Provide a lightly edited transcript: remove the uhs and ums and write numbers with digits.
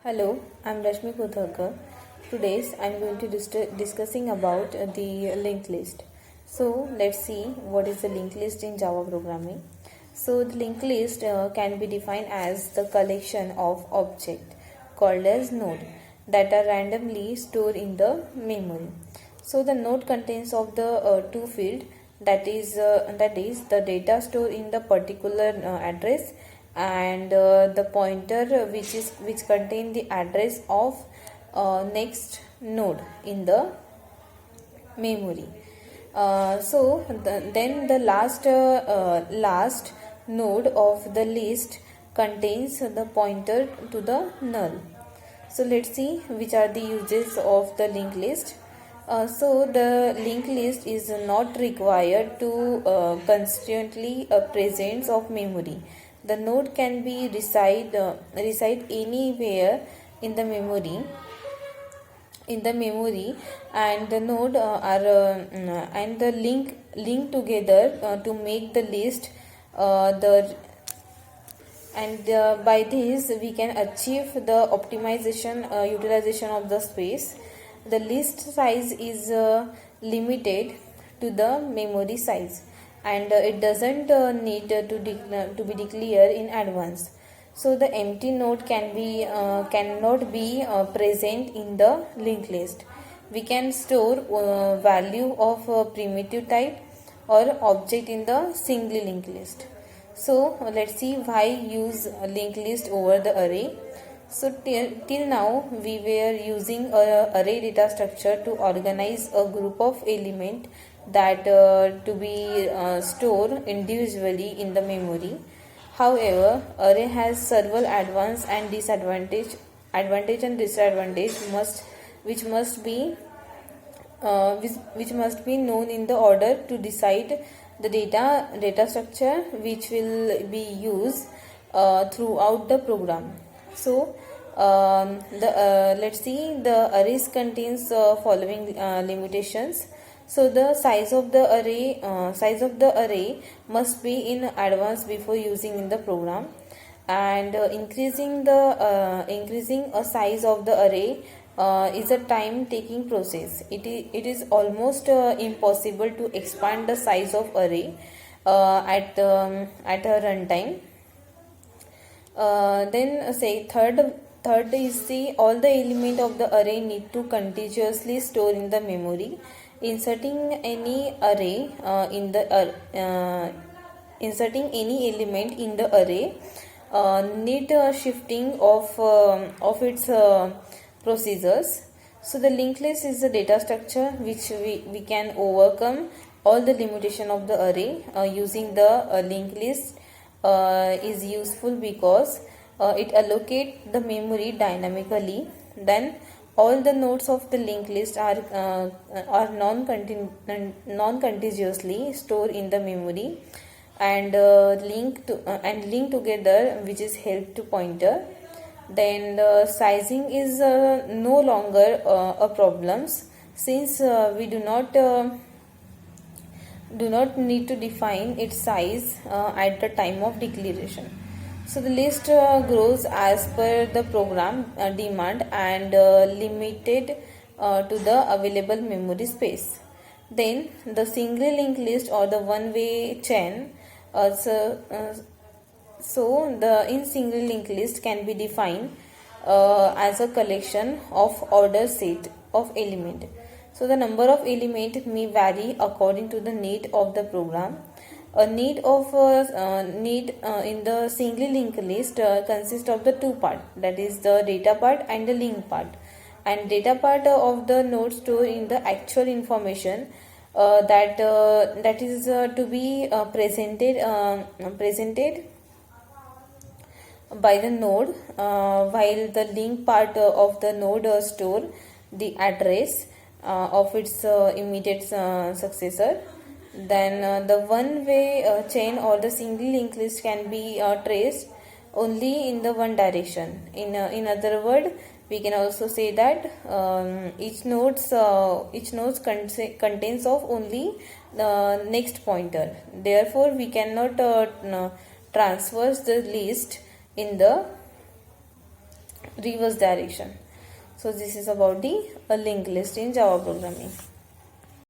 Hello, I'm Rashmi Kothakar. Today I'm going to discussing about the linked list. So let's see what is the linked list in Java programming. So the linked list can be defined as the collection of objects called as node that are randomly stored in the memory. So the node contains of the two field that is the data stored in the particular address and the pointer which contain the address of next node in the memory. Then the last node of the list contains the pointer to the null. So let's see which are the uses of the linked list. So the linked list is not required to constantly presence of memory. The node can be reside anywhere in the memory and the node and the link together to make the list the and by this we can achieve the optimization utilization of the space. The list size is limited to the memory size and it doesn't need to be declared in advance. So the empty node cannot be present in the linked list. We can store value of primitive type or object in the single linked list. So let's see why use a linked list over the array. So till now we were using a array data structure to organize a group of element that to be stored individually in the memory. However, array has several advantage and disadvantage which must be which must be known in the order to decide the data structure which will be used throughout the program. So let's see the arrays contains following limitations. So the size of the array must be in advance before using in the program, and increasing a size of the array is a time taking process. It is almost impossible to expand the size of array at a runtime. Then say third is the all the element of the array need to contiguously store in the memory. Inserting any array inserting any element in the array need shifting of its procedures. So the linked list is the data structure which we can overcome all the limitation of the array. Using the linked list is useful because it allocates the memory dynamically. Then all the nodes of the linked list are non-contiguously stored in the memory and link together, which is help to pointer. Then the sizing is no longer a problem since we do not need to define its size at the time of declaration. So the list grows as per the program demand and limited to the available memory space. Then the single linked list or the one-way chain. So the in single linked list can be defined as a collection of order set of element. So the number of element may vary according to the need of the program. A need in the single linked list consists of the two part, that is the data part and the link part. And data part of the node store in the actual information that is to be presented by the node, while the link part of the node store the address of its immediate successor. Then the one-way chain or the single linked list can be traced only in the one direction. In other word, we can also say that each nodes contains of only the next pointer. Therefore, we cannot transverse the list in the reverse direction. So this is about the linked list in Java programming.